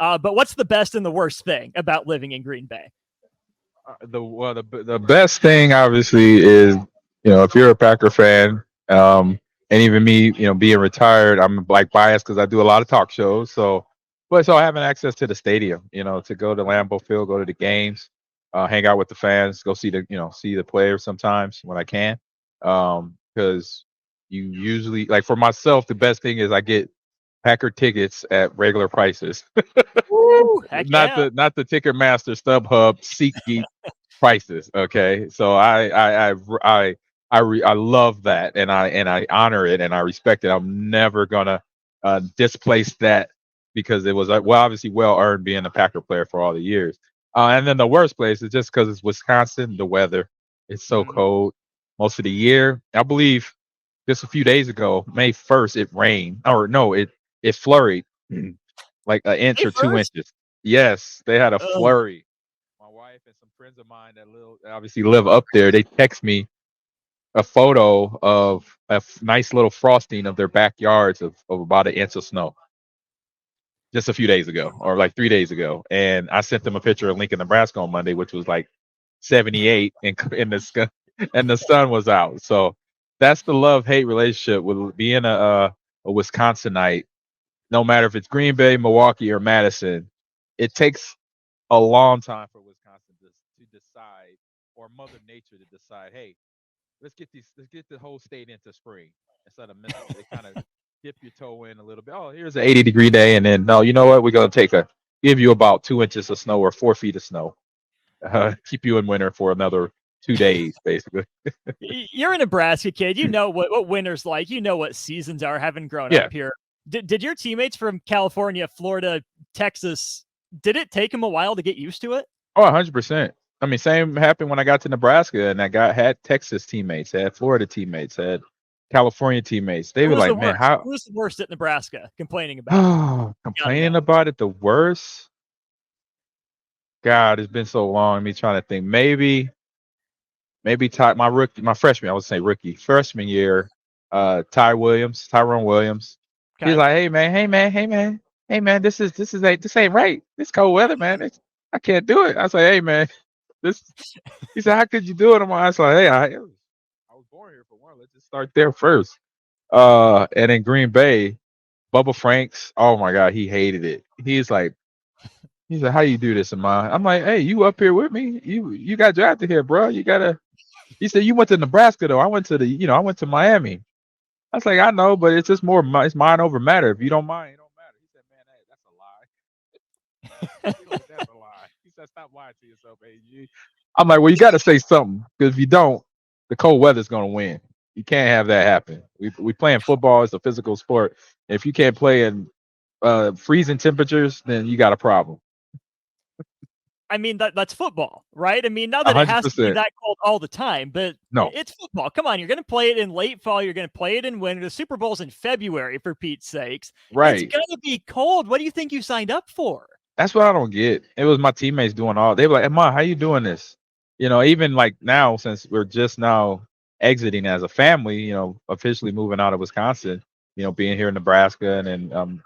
But what's the best and the worst thing about living in Green Bay? The best thing obviously is, if you're a Packer fan, and even me, being retired, I'm like biased because I do a lot of talk shows. So having access to the stadium, to go to Lambeau Field, go to the games, hang out with the fans, go see the players sometimes when I can. Because you usually, like, for myself, the best thing is I get Packer tickets at regular prices. Woo, heck not yeah. the not the Ticketmaster, StubHub, SeatGeek prices. Okay, so I love that, and I honor it, and I respect it. I'm never gonna displace that because it was obviously well earned being a Packer player for all the years. And then the worst place is just because it's Wisconsin. The weather, it's so Mm, cold most of the year. I believe just a few days ago, May 1st, it rained, or no, it flurried like an inch May or two 1st? inches. Yes, they had a Ugh. flurry. My wife and some friends of mine that obviously live up there, they text me a photo of a nice little frosting of their backyards of about an inch of snow just a few days ago, or like 3 days ago. And I sent them a picture of Lincoln, Nebraska on Monday, which was like 78, and in the sky, and the sun was out. So that's the love hate relationship with being a Wisconsinite. No matter if it's Green Bay, Milwaukee, or Madison, it takes a long time for Wisconsin to decide, or Mother Nature to decide, hey, let's get the whole state into spring instead of missing it. They kind of dip your toe in a little bit. Oh, here's an 80-degree day, and then no, you know what? We're gonna give you about 2 inches of snow or 4 feet of snow. Keep you in winter for another 2 days, basically. You're a Nebraska kid. You know what winter's like. You know what seasons are, having grown Yeah. up here. Did your teammates from California, Florida, Texas, did it take them a while to get used to it? Oh, 100%. I mean, same happened when I got to Nebraska, and had Texas teammates, had Florida teammates, had California teammates. They Who were was the like, "Man, worst? how?" Who was the worst at Nebraska complaining about it? Gotta Complaining know. about it the worst. God, it's been so long. Me trying to think. Maybe my freshman. I would say rookie freshman year. Tyrone Williams. He's Okay. like, hey man. This ain't right. This cold weather, man. I can't do it. I was like, hey man, this. He said, how could you do it? I was like, hey, I was born here for one. Let's just start there first. And in Green Bay, Bubba Franks. Oh my God, he hated it. He's like, how you do this, Ahman? I'm like, hey, you up here with me? You got drafted here, bro. You gotta. He said you went to Nebraska though. I went to Miami. I was like, I know, but it's just it's mind over matter. If you don't mind, it don't matter. He said, man, hey, that's a lie. He's like, that's a lie. He said, stop lying to yourself, AG. I'm like, well, you got to say something because if you don't, the cold weather's gonna win. You can't have that happen. We playing football. It's a physical sport. If you can't play in freezing temperatures, then you got a problem. I mean, that's football, right? I mean, not A that it hundred has to be percent. that cold all the time, but No. it's football. Come on, you're going to play it in late fall. You're going to play it in winter. The Super Bowl's in February, for Pete's sakes. It's Right. going to be cold. What do you think you signed up for? That's what I don't get. It was my teammates doing all. They were like, "Emma, how you doing this?" Even like now, since we're just now exiting as a family, officially moving out of Wisconsin, being here in Nebraska, and then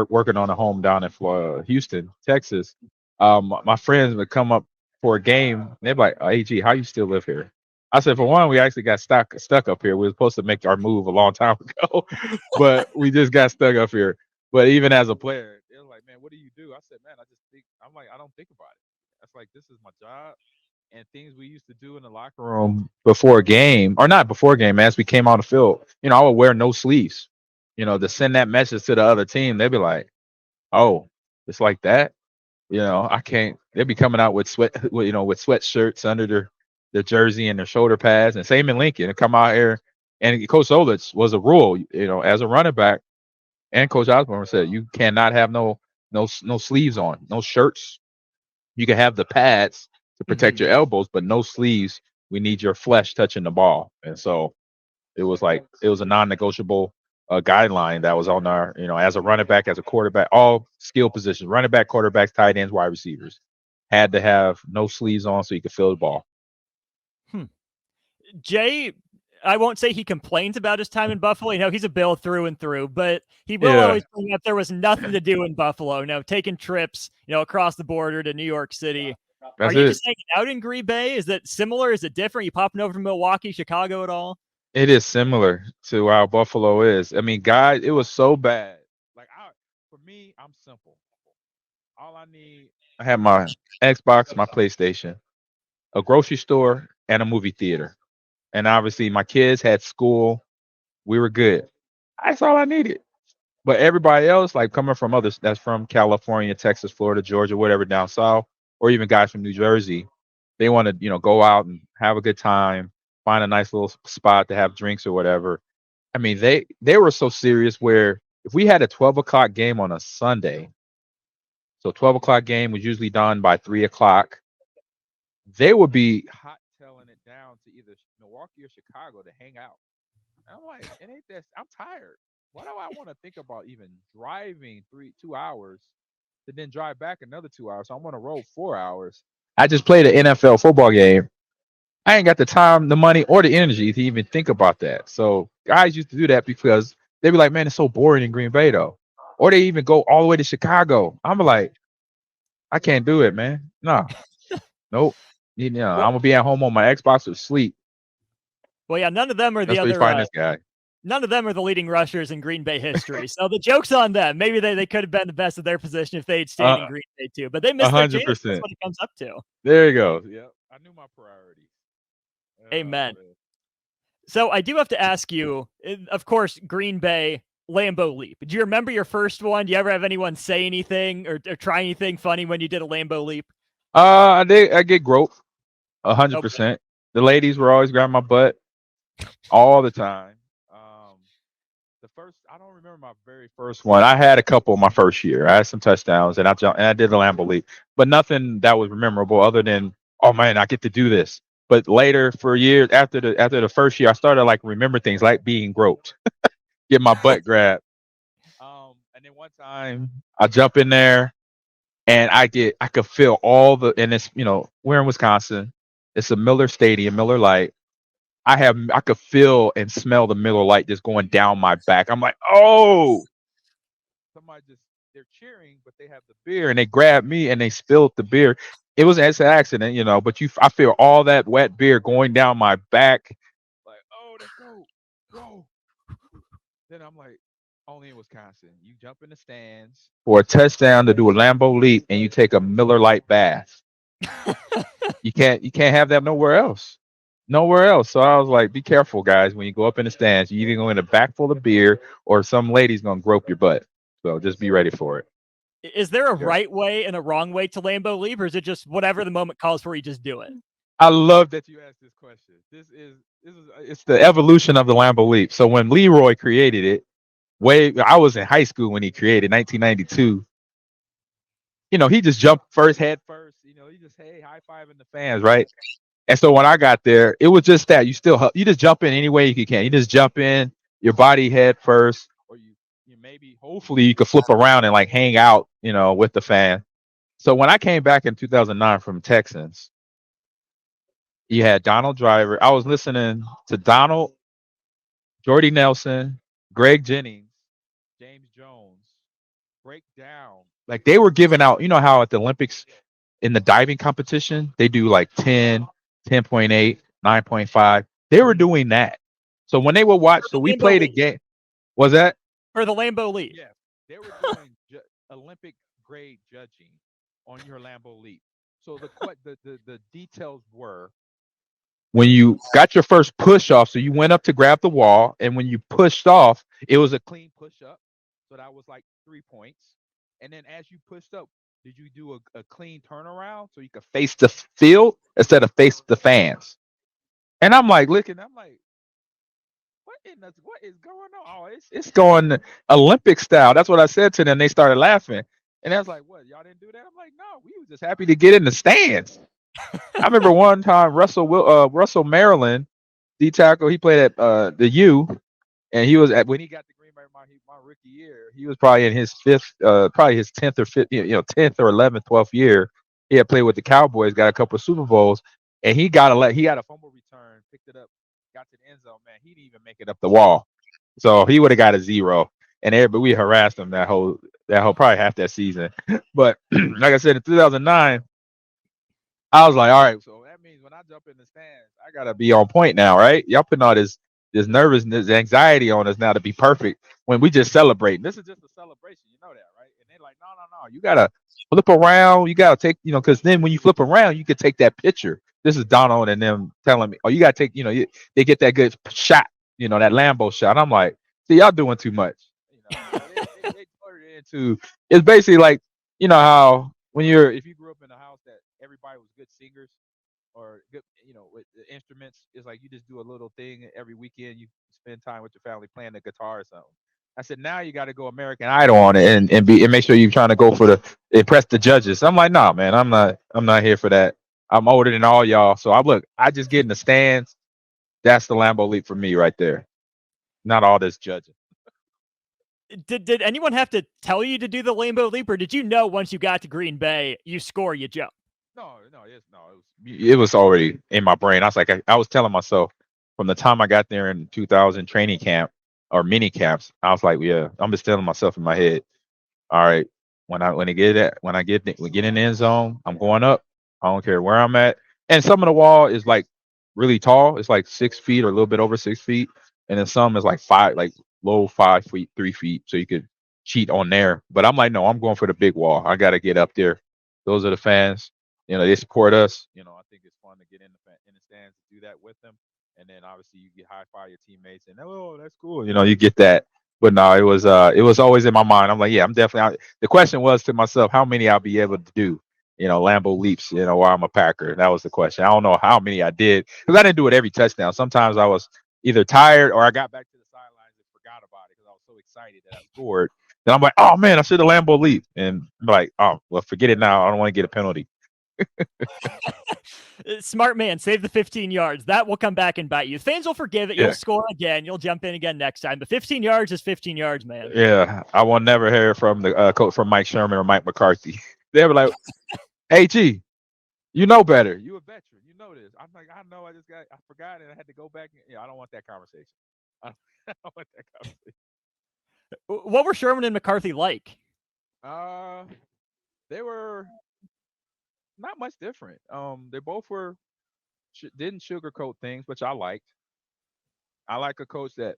working on a home down in Houston, Texas. My friends would come up for a game. And they'd be like, "AG, how you still live here?" I said, "For one, we actually got stuck up here. We were supposed to make our move a long time ago, but we just got stuck up here." But even as a player, they're like, "Man, what do you do?" I said, "Man, I just think." I'm like, "I don't think about it. That's like this is my job." And things we used to do in the locker room before a game, or not before a game, as we came on the field, I would wear no sleeves, to send that message to the other team. They'd be like, "Oh, it's like that." I can't. They'd be coming out with with sweatshirts under their jersey and their shoulder pads, and same in Lincoln. They come out here, and Coach Solich was a rule, as a running back, and Coach Osborne said you cannot have no sleeves on, no shirts. You can have the pads to protect your elbows, but no sleeves. We need your flesh touching the ball. And so it was a non-negotiable guideline that was on our, as a running back, as a quarterback, all skill positions, running back, quarterbacks, tight ends, wide receivers, had to have no sleeves on so you could feel the ball. Jay, I won't say he complains about his time in Buffalo. He's a Bill through and through, but he will Yeah, always bring up there was nothing to do in Buffalo. Taking trips, across the border to New York City. Are that's you it. just hanging out in Green Bay? Is that similar? Is it different? You popping over to Milwaukee, Chicago at all? It is similar to how Buffalo is. I mean, guys, it was so bad. Like for me, I'm simple. All I need, I have my Xbox, my PlayStation, a grocery store, and a movie theater. And obviously, my kids had school. We were good. That's all I needed. But everybody else, like coming from others that's from California, Texas, Florida, Georgia, whatever down south, or even guys from New Jersey, they want to, go out and have a good time, find a nice little spot to have drinks or whatever. I mean, they were so serious where if we had a 12 o'clock game on a Sunday, so 12 o'clock game was usually done by 3 o'clock, they would be hot telling it down to either Milwaukee or Chicago to hang out. And I'm like, it ain't that. I'm tired. Why do I want to think about even driving 2 hours to then drive back another 2 hours? So I'm on a road 4 hours. I just played an NFL football game. I ain't got the time, the money, or the energy to even think about that. So guys used to do that because they'd be like, man, it's so boring in Green Bay though. Or they even go all the way to Chicago. I'm like, I can't do it, man. No, nope. I'm Well, gonna be at home on my Xbox or sleep. yeah, none of them are the That's where you other. find this guy. None of them are the leading rushers in Green Bay history. So the joke's on them. Maybe they could have been the best of their position if they had stayed in Green Bay too. But they A missed their hundred chance. That's percent. what it comes up to. There you go. Yep. I knew my priorities. Amen. Man. So I do have to ask you, of course, Green Bay Lambeau leap. Do you remember your first one? Do you ever have anyone say anything or try anything funny when you did a Lambeau leap? I get groped. Okay. 100%. The ladies were always grabbing my butt all the time. I don't remember my very first one. I had a couple my first year. I had some touchdowns and I jumped and I did the Lambeau leap, but nothing that was memorable other than, oh man, I get to do this. But later for years after the first year, I started like remember things like being groped, get my butt grabbed. And then one time I jump in there and I could feel and it's, we're in Wisconsin. It's a Miller Stadium, Miller Lite. I could feel and smell the Miller Lite just going down my back. I'm like, oh, they're cheering, but they have the beer and they grabbed me and they spilled the beer. It's an accident, but I feel all that wet beer going down my back. Like, oh, let's go. Then I'm like, only in Wisconsin. You jump in the stands for a touchdown to do a Lambeau leap and you take a Miller Lite bath. You can't have that nowhere else. Nowhere else. So I was like, be careful, guys, when you go up in the stands. You either go in a back full of beer or some lady's gonna grope your butt. So just be ready for it. Is there a right way and a wrong way to Lambeau leap, or is it just whatever the moment calls for, you just do it? I love that you asked this question. It's the evolution of the Lambeau leap. So when Leroy created it, I was in high school when he created 1992. He just jumped head first. He just high fiving the fans, right? And so when I got there, it was just that you just jump in any way you can. You just jump in your body head first, or you maybe hopefully you could flip around and like hang out, with the fan. So when I came back in 2009 from Texans, you had Donald Driver. I was listening to Donald, Jordy Nelson, Greg Jennings, James Jones break down. Like they were giving out, how at the Olympics in the diving competition, they do like 10, 10.8, 9.5. They were doing that. So when they would watch, so we played a game. Was that? For the Lambeau leap. Yeah. They were doing Olympic grade judging on your Lambeau leap. So the details were when you got your first push off, so you went up to grab the wall, and when you pushed off, it was a clean push up. So that was like 3 points. And then as you pushed up, did you do a clean turnaround so you could face the field instead of face the fans? And I'm like looking, what is going on? Oh, it's going Olympic style. That's what I said to them. They started laughing. And I was like, what, y'all didn't do that? I'm like, no, we were just happy to get in the stands. I remember one time Russell Maryland, D tackle, he played at the U, and he was when he got the Green Bay my rookie year, he was probably in his probably his 10th or 10th or 11th, 12th year. He had played with the Cowboys, got a couple of Super Bowls, and he got a fumble return, picked it up, got to the end zone, man, he didn't even make it up the wall. So he would have got a 0. And everybody we harassed him that whole probably half that season. But like I said, in 2009, I was like, all right, so that means when I jump in the stands, I gotta be on point now, right? Y'all putting all this nervousness, anxiety on us now to be perfect when we just celebrating. This is just a celebration, you know that, right? And they're like, no, no, no, you gotta flip around, you gotta take, because then when you flip around, you could take that picture. This is Donald and them telling me, oh, you gotta take, they get that good shot, that Lambo shot. I'm like, see, y'all doing too much, So they turned it into it's basically like how when if you grew up in a house that everybody was good singers or good, with the instruments, it's like you just do a little thing every weekend. You spend time with your family playing the guitar or something. I said now you got to go American Idol on it and make sure you're trying to go for the impress the judges. I'm like, nah, man, I'm not here for that. I'm older than all y'all, so I just get in the stands. That's the Lambo leap for me right there. Not all this judging. Did anyone have to tell you to do the Lambo leap, or did you know once you got to Green Bay, you score, you jump? No, no, it was already in my brain. I was like, I was telling myself from the time I got there in 2000 training camp or mini camps, I was like, yeah, I'm just telling myself in my head, all right, we get in the end zone, I'm going up. I don't care where I'm at. And some of the wall is like really tall. It's like 6 feet or a little bit over 6 feet, and then some is like low 5 feet, 3 feet, so you could cheat on there. But I'm like, no, I'm going for the big wall. I got to get up there. Those are the fans. They support us. I think it's fun to get in the stands to do that with them. And then obviously you get high five your teammates and oh that's cool. You get that. But no, it was always in my mind. I'm like, yeah, I'm definitely out. The question was to myself, how many I'll be able to do, Lambo leaps, while I'm a Packer. That was the question. I don't know how many I did because I didn't do it every touchdown. Sometimes I was either tired or I got back to the sidelines and forgot about it because I was so excited that I scored. Then I'm like, oh man, I should have Lambo leap. And I'm like, oh well, forget it now. I don't want to get a penalty. Smart man, save the 15 yards. That will come back and bite you. Fans will forgive it. You'll score again. You'll jump in again next time. But 15 yards is 15 yards, man. Yeah, I will never hear from the coach from Mike Sherman or Mike McCarthy. They were like, "Hey, G, you know better. You a veteran. You know this." I'm like, "I know. I forgot, and I had to go back." I don't want that conversation. I don't want that conversation. What were Sherman and McCarthy like? They were not much different. They both didn't sugarcoat things, which I liked. I like a coach that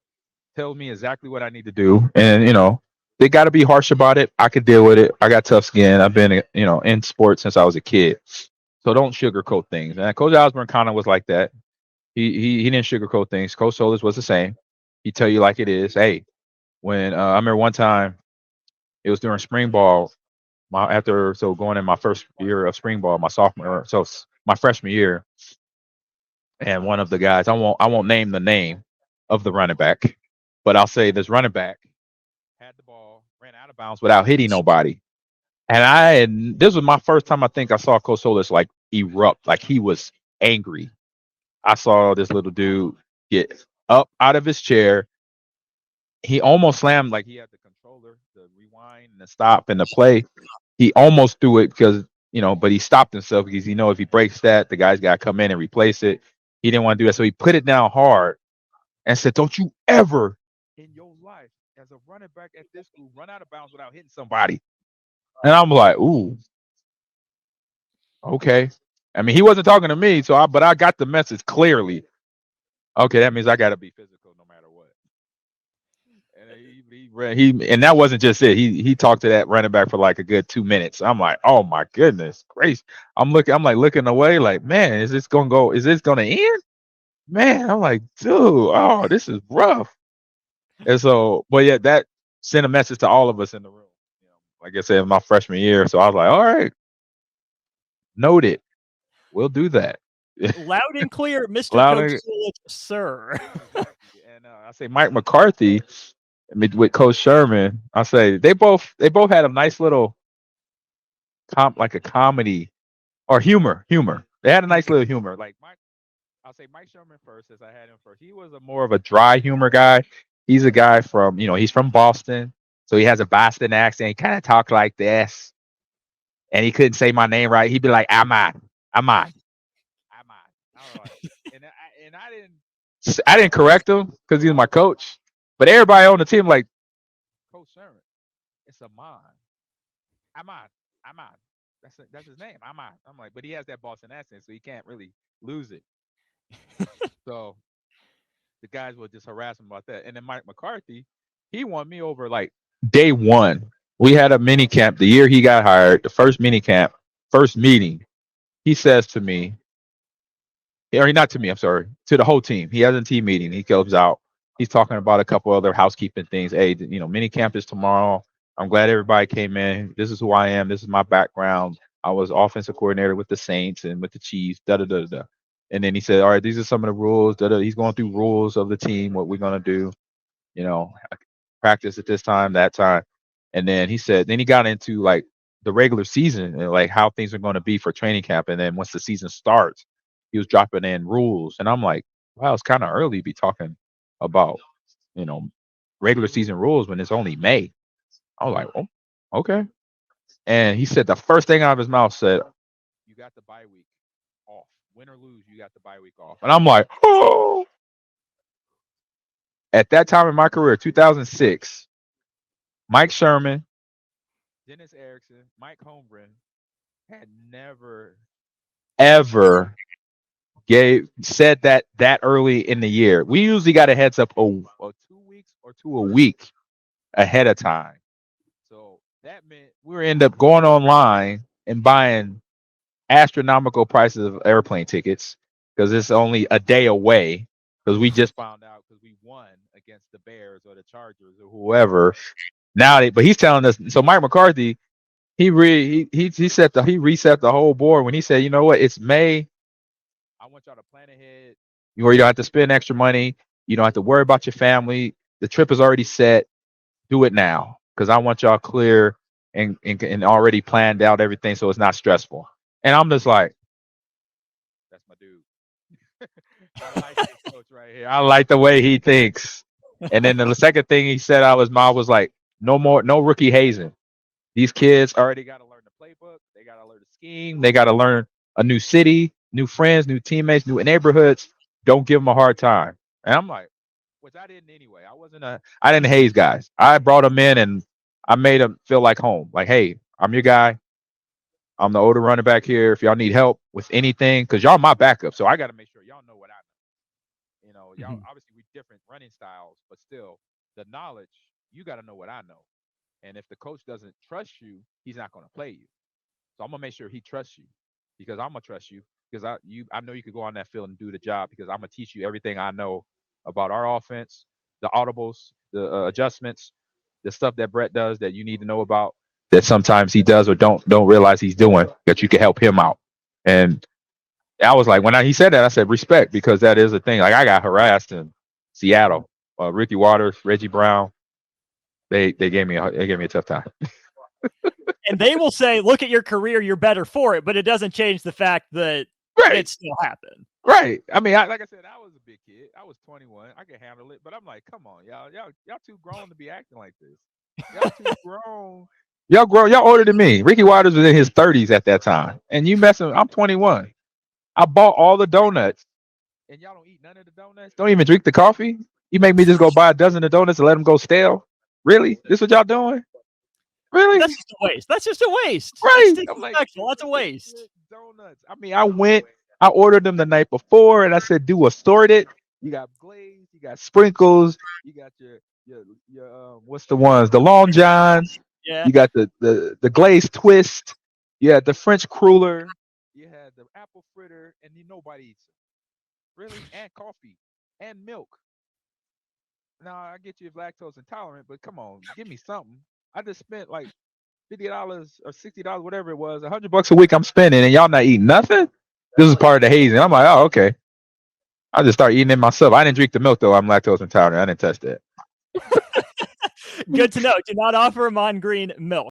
tells me exactly what I need to do, and they got to be harsh about it. I could deal with it. I got tough skin. I've been in sports since I was a kid, so don't sugarcoat things. And Coach Osborne kind of was like that. He didn't sugarcoat things. Coach Solis was the same. He tell you like it is. Hey, when I remember one time, it was during spring ball. Going in my first year of spring ball, my freshman year, and one of the guys, I won't name the name of the running back, but I'll say this running back had the ball, ran out of bounds without hitting nobody. And this was my first time I think I saw Coach Solis like erupt, like he was angry. I saw this little dude get up out of his chair. He almost slammed, like he had the controller, the rewind and the stop and the play. He almost threw it but he stopped himself because if he breaks that, the guy's got to come in and replace it. He didn't want to do that, so he put it down hard and said, "Don't you ever in your life as a running back at this school run out of bounds without hitting somebody." And I'm like, "Ooh, okay." I mean, he wasn't talking to me, but I got the message clearly. Okay, that means I got to be physical no matter what. And that wasn't just it. He talked to that running back for like a good 2 minutes. I'm like, oh my goodness grace. I'm looking away, like, man, is this gonna go? Is this gonna end? Man, I'm like, dude, oh, this is rough. And so, but yeah, that sent a message to all of us in the room. Like I said, my freshman year. So I was like, all right, noted. We'll do that. Loud and clear, Mr. Loud Coach and- Solich, sir. Exactly. And I say Mike McCarthy with Coach Sherman. I say they both had a nice little like a comedy or humor. They had a nice little humor. Like I'll say Mike Sherman first, as I had him first. He was more of a dry humor guy. He's a guy from, he's from Boston, so he has a Boston accent. He kind of talked like this, and he couldn't say my name right. He'd be like, Ahman. I was like, and I didn't I didn't correct him because he was my coach, but everybody on the team like, Coach Sherman, it's Ahman. Ahman. Ahman. That's his name. Ahman. I'm like, but he has that Boston accent, so he can't really lose it. So the guys would just harass him about that. And then Mike McCarthy, he won me over like day one. We had a mini camp the year he got hired, the first mini camp, first meeting. He says to me, or not to me, I'm sorry, to the whole team. He has a team meeting. He goes out. He's talking about a couple other housekeeping things. Hey, mini camp is tomorrow. I'm glad everybody came in. This is who I am. This is my background. I was offensive coordinator with the Saints and with the Chiefs. Da da da da. And then he said, "All right, these are some of the rules." Da, da. He's going through rules of the team, what we're gonna do. You know, practice at this time, that time. And then he said, then he got into like the regular season and like how things are going to be for training camp. And then once the season starts, he was dropping in rules. And I'm like, wow, it's kind of early to be talking about, you know, regular season rules when it's only May. I was like, oh, okay. And he said the first thing out of his mouth said, you got the bye week off. Win or lose, you got the bye week off. And I'm like, oh. At that time in my career, 2006, Mike Sherman, Dennis Erickson, Mike Holmgren had never, ever said that early in the year. We usually got a heads up a 2 weeks or to a week ahead of time. So that meant we were end up going online and buying astronomical prices of airplane tickets because it's only a day away. Because we just found out because we won against the Bears or the Chargers or whoever. But he's telling us. So Mike McCarthy, he reset the whole board when he said, you know what, it's May. I want y'all to plan ahead. Where you don't have to spend extra money. You don't have to worry about your family. The trip is already set. Do it now because I want y'all clear and already planned out everything so it's not stressful. And I'm just like, that's my dude. I like this coach right here. I like the way he thinks. And then the second thing he said out of his mouth was like, no rookie hazing. These kids already got to learn the playbook. They got to learn the scheme. They got to learn a new city, new friends, new teammates, new neighborhoods. Don't give them a hard time. And I'm like, which I didn't anyway. I didn't haze guys. I brought them in and I made them feel like home. Like, hey, I'm your guy. I'm the older running back here. If y'all need help with anything, because y'all my backup, so I got to make sure y'all know what I know. Y'all obviously we different running styles, but still the knowledge, you got to know what I know. And if the coach doesn't trust you, he's not going to play you. So I'm gonna make sure he trusts you because I'm gonna trust you because I know you could go on that field and do the job because I'm gonna teach you everything I know about our offense, the audibles, the adjustments, the stuff that Brett does that you need to know about that sometimes he does or don't realize he's doing that you can help him out. And I was like, when he said that, I said respect because that is a thing. Like I got harassed in Seattle. Ricky Waters, Reggie Brown, they gave me a tough time. And they will say, look at your career, you're better for it, but it doesn't change the fact that it still happened. Right. I mean, like I said, I was a big kid. I was 21. I could handle it, but I'm like, come on, y'all too grown to be acting like this. Y'all too grown. Y'all older than me. Ricky Waters was in his 30s at that time, and you messing. I'm 21. I bought all the donuts, and y'all don't eat none of the donuts. Don't even drink the coffee. You make me just go buy a dozen of donuts and let them go stale. Really? This what y'all doing? Really? That's just a waste. That's just a waste. Right. I'm like, that's a waste. Donuts. I mean, I ordered them the night before, and I said, do assorted. You got glaze, you got sprinkles, you got your what's the ones? The Long Johns. Yeah. You got the glazed twist. You had the French cruller. You had the apple fritter, and nobody eats it. Really? And coffee and milk. Now I get you lactose intolerant, but come on, give me something. I just spent like $50 or $60, whatever it was, $100 a week I'm spending, and y'all not eating nothing. This is part of the hazing. I'm like, oh, okay. I'll just start eating it myself. I didn't drink the milk though. I'm lactose intolerant. I didn't touch that. Good to know. Do not offer Ahman Green milk.